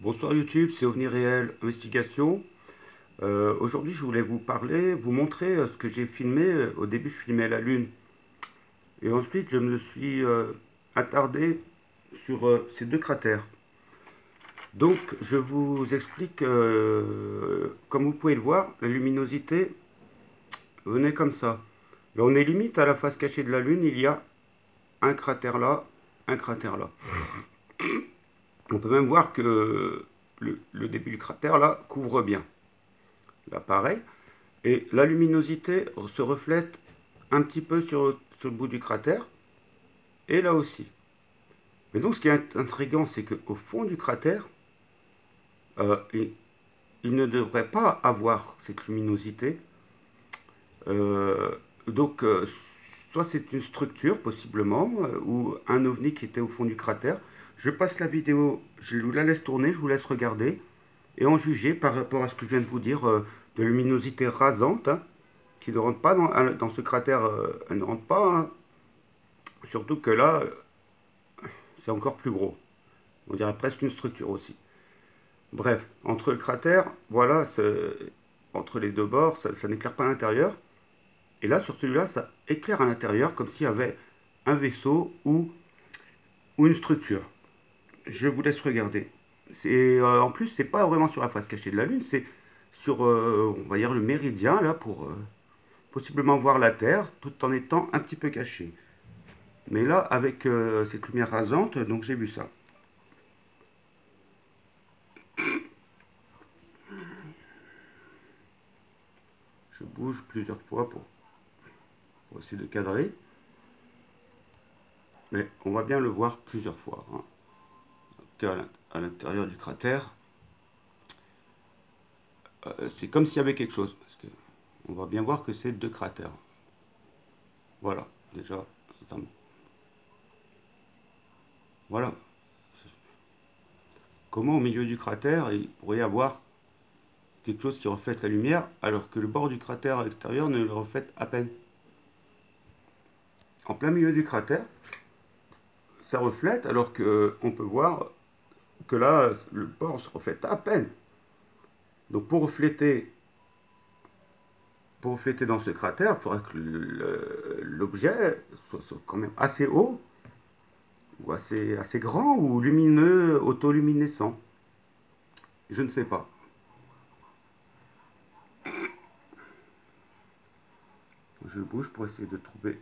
Bonsoir YouTube, c'est OVNI Réel Investigation. Aujourd'hui, je voulais vous parler, vous montrer ce que j'ai filmé. Au début, je filmais la Lune. Et ensuite, je me suis attardé sur ces deux cratères. Donc, je vous explique, comme vous pouvez le voir, la luminosité venait comme ça. Là, on est limite à la face cachée de la Lune, il y a un cratère là, un cratère là. On peut même voir que le début du cratère là couvre bien. Là, pareil. Et la luminosité se reflète un petit peu sur le bout du cratère, et là aussi. Mais donc ce qui est intriguant, c'est qu'au fond du cratère, il ne devrait pas avoir cette luminosité. Euh, donc, soit c'est une structure, possiblement, ou un ovni qui était au fond du cratère. Je passe la vidéo, je vous la laisse tourner, je vous laisse regarder, et en juger par rapport à ce que je viens de vous dire, de luminosité rasante, hein, qui ne rentre pas dans ce cratère, elle ne rentre pas, hein. Surtout que là, c'est encore plus gros. On dirait presque une structure aussi. Bref, entre le cratère, voilà, entre les deux bords, ça n'éclaire pas à l'intérieur. Et là, sur celui-là, ça éclaire à l'intérieur comme s'il y avait un vaisseau ou une structure. Je vous laisse regarder. En plus, c'est pas vraiment sur la face cachée de la Lune, c'est sur, on va dire, le méridien, là, pour possiblement voir la Terre, tout en étant un petit peu caché. Mais là, avec cette lumière rasante, donc j'ai vu ça. Je bouge plusieurs fois pour essayer de cadrer. Mais on va bien le voir plusieurs fois, hein. À l'intérieur du cratère, c'est comme s'il y avait quelque chose. Parce que on va bien voir que c'est deux cratères. Voilà, déjà, notamment. Voilà. Comment au milieu du cratère, il pourrait y avoir quelque chose qui reflète la lumière, alors que le bord du cratère extérieur ne le reflète à peine. En plein milieu du cratère, ça reflète, alors qu'on peut voir que là, le bord se reflète à peine. Donc pour refléter dans ce cratère, il faudrait que l'objet soit quand même assez haut, ou assez grand, ou lumineux, autoluminescent. Je ne sais pas. Je bouge pour essayer de trouver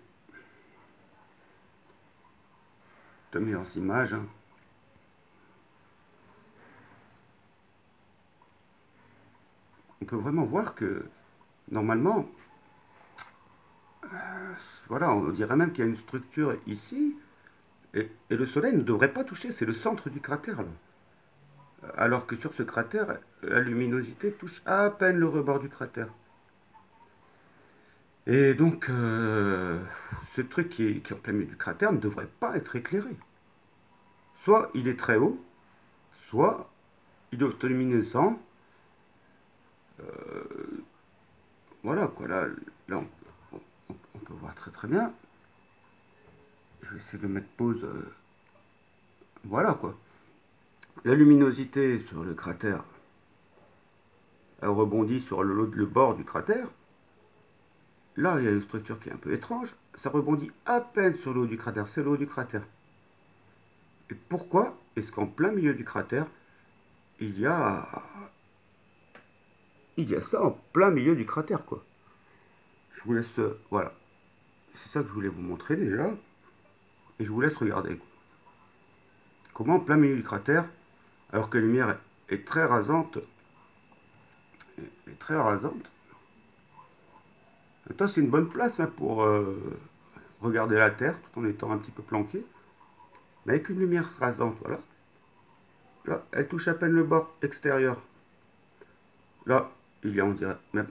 de meilleures images, hein. On peut vraiment voir que, normalement, voilà, on dirait même qu'il y a une structure ici, et le soleil ne devrait pas toucher, c'est le centre du cratère, là. Alors que sur ce cratère, la luminosité touche à peine le rebord du cratère. Et donc, ce truc qui est en plein milieu du cratère ne devrait pas être éclairé. Soit il est très haut, soit il est autoluminescent. Voilà, quoi, là on peut voir très très bien. Je vais essayer de mettre pause. Voilà, quoi. La luminosité sur le cratère, elle rebondit sur le bord du cratère. Là, il y a une structure qui est un peu étrange. Ça rebondit à peine sur le haut du cratère. C'est le haut du cratère. Et pourquoi est-ce qu'en plein milieu du cratère, il y a ça en plein milieu du cratère, quoi. Je vous laisse, voilà. C'est ça que je voulais vous montrer déjà. Et je vous laisse regarder, quoi. Comment en plein milieu du cratère, alors que la lumière est très rasante, est très rasante. Maintenant, c'est une bonne place, hein, pour regarder la Terre tout en étant un petit peu planqué. Mais avec une lumière rasante, voilà. Là, elle touche à peine le bord extérieur. Là, il y a, on dirait, même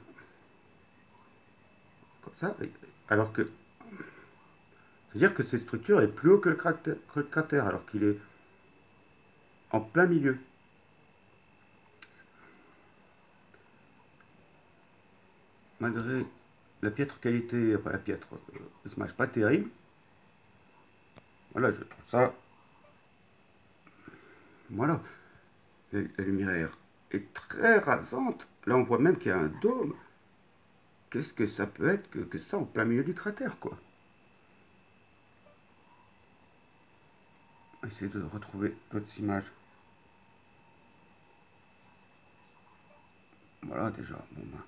comme ça. Alors que, c'est-à-dire que cette structure est plus haut que le cratère, alors qu'il est en plein milieu. Malgré la piètre qualité, enfin la piètre, image pas terrible. Voilà, je trouve ça. Voilà. La lumière est très rasante. Là, on voit même qu'il y a un dôme. Qu'est-ce que ça peut être que ça en plein milieu du cratère, quoi? On va essayer de retrouver d'autres images. Voilà, déjà. Bon, ben,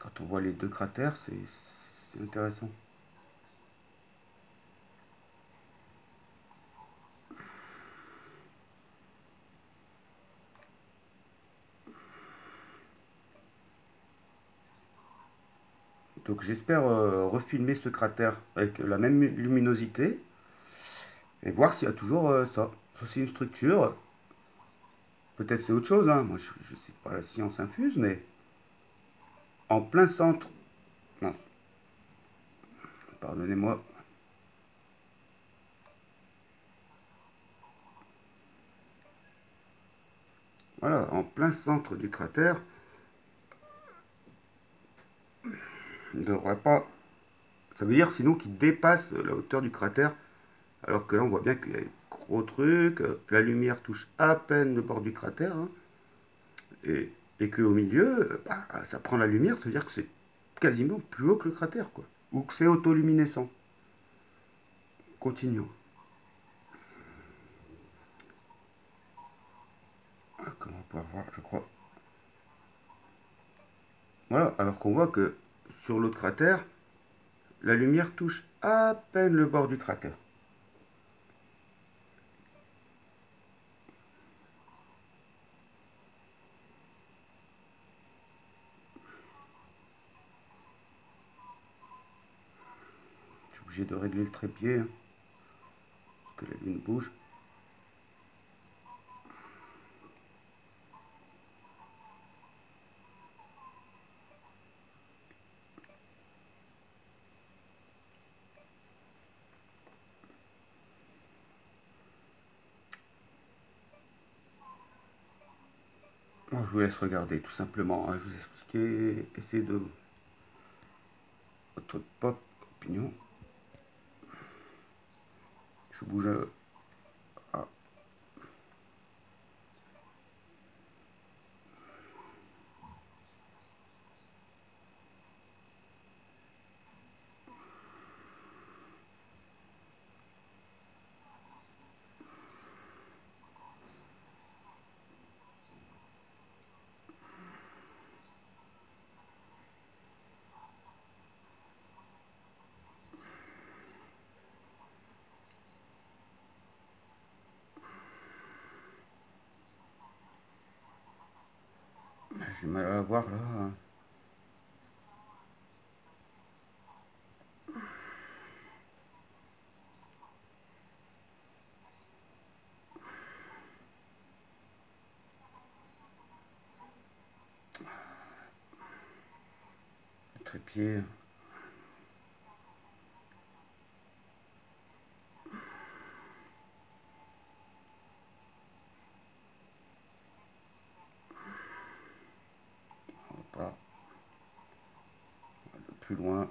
quand on voit les deux cratères, c'est intéressant. Donc j'espère refilmer ce cratère avec la même luminosité et voir s'il y a toujours ça. Ça c'est une structure. Peut-être c'est autre chose, hein. Moi je sais pas la science infuse, mais en plein centre. Non, pardonnez-moi. Voilà, en plein centre du cratère. Il ne devrait pas. Ça veut dire sinon qu'il dépasse la hauteur du cratère. Alors que là on voit bien qu'il y a des gros trucs. La lumière touche à peine le bord du cratère, hein. Et, et qu'au milieu, bah, ça prend la lumière, ça veut dire que c'est quasiment plus haut que le cratère, quoi. Ou que c'est autoluminescent. Continuons. Ah, comme on peut voir, je crois. Voilà, alors qu'on voit que sur l'autre cratère, la lumière touche à peine le bord du cratère. Je suis obligé de régler le trépied, hein, parce que la lune bouge. Moi, je vous laisse regarder, tout simplement, hein. Je vous ai expliqué, essayez de votre pop opinion. Je bouge. Ah. J'ai mal à la voir là, hein. Le trépied. On va pas plus loin.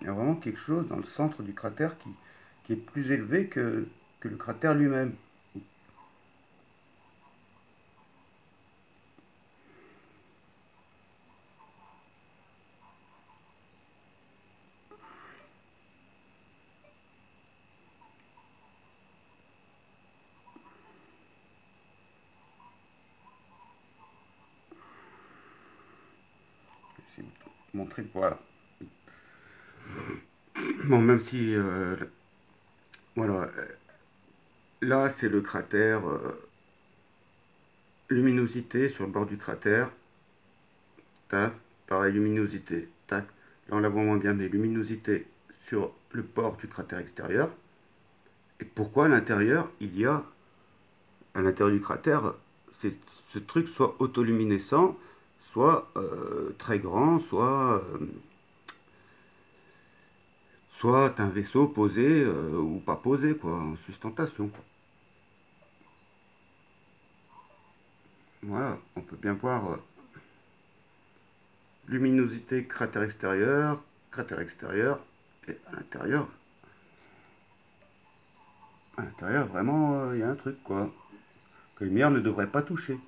Il y a vraiment quelque chose dans le centre du cratère qui est plus élevé que le cratère lui-même. C'est montrer, voilà. Bon, même si, voilà, là c'est le cratère, luminosité sur le bord du cratère, tac, pareil, luminosité, tac. Là on la voit moins bien, mais luminosité sur le bord du cratère extérieur. Et pourquoi à l'intérieur il y a à l'intérieur du cratère, ce truc soit autoluminescent, soit très grand, soit un vaisseau posé ou pas posé, quoi, en sustentation, quoi. Voilà, on peut bien voir luminosité cratère extérieur, et à l'intérieur, vraiment, il y a un truc, quoi, que la lumière ne devrait pas toucher,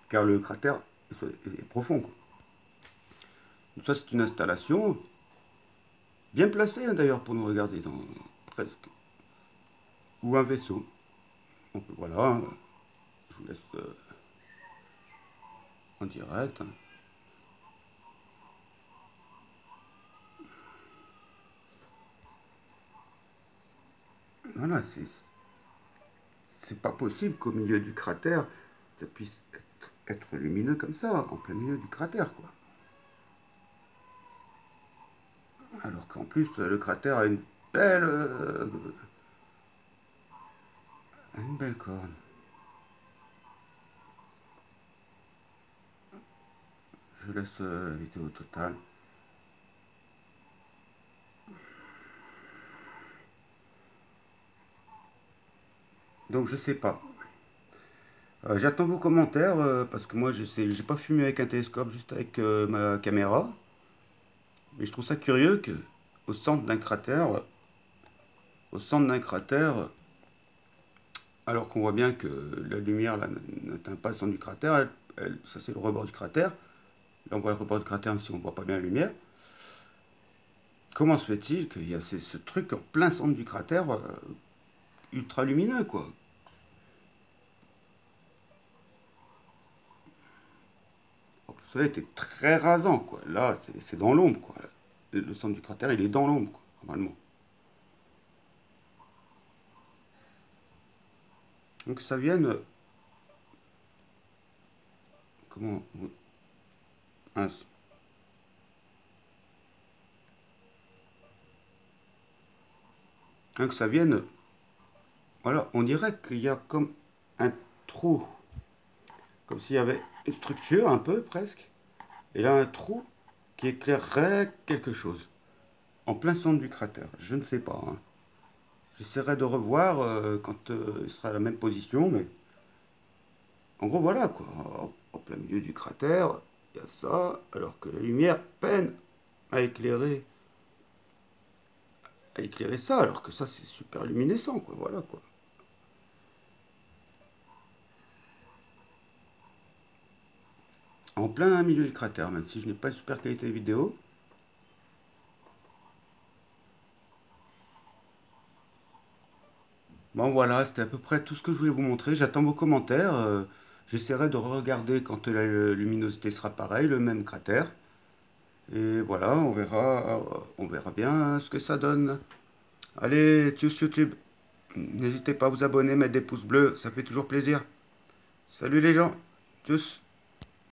car le cratère est profond, quoi. Donc ça, c'est une installation bien placée, hein, d'ailleurs, pour nous regarder, presque, ou un vaisseau. Donc voilà, je vous laisse en direct, hein. Voilà, c'est pas possible qu'au milieu du cratère, ça puisse être lumineux comme ça, en plein milieu du cratère, quoi. Alors qu'en plus, le cratère a une belle corne. Je laisse la vidéo totale. Donc je sais pas. J'attends vos commentaires parce que moi j'ai pas filmé avec un télescope, juste avec ma caméra. Mais je trouve ça curieux que au centre d'un cratère, au centre d'un cratère, alors qu'on voit bien que la lumière là n'atteint pas le centre du cratère, ça c'est le rebord du cratère. Là on voit le rebord du cratère si on voit pas bien la lumière. Comment se fait-il qu'il y a ce truc en plein centre du cratère ultra lumineux, quoi? Le soleil était très rasant, quoi. Là, c'est dans l'ombre, quoi. Le centre du cratère, il est dans l'ombre, quoi, normalement. Donc ça vienne... Comment... Mince. Donc ça vienne... Voilà, on dirait qu'il y a comme un trou. Comme s'il y avait une structure, un peu, presque. Et là, un trou qui éclairerait quelque chose. En plein centre du cratère. Je ne sais pas, hein. J'essaierai de revoir quand il sera à la même position, mais en gros, voilà quoi. En plein milieu du cratère, il y a ça, alors que la lumière peine à éclairer ça, alors que ça, c'est super luminescent, quoi. Voilà quoi. En plein milieu du cratère, même si je n'ai pas une super qualité vidéo. Bon, voilà, c'était à peu près tout ce que je voulais vous montrer. J'attends vos commentaires. J'essaierai de regarder quand la luminosité sera pareille, le même cratère. Et voilà, on verra bien ce que ça donne. Allez, tchuss YouTube. N'hésitez pas à vous abonner, mettre des pouces bleus, ça fait toujours plaisir. Salut les gens, tchuss.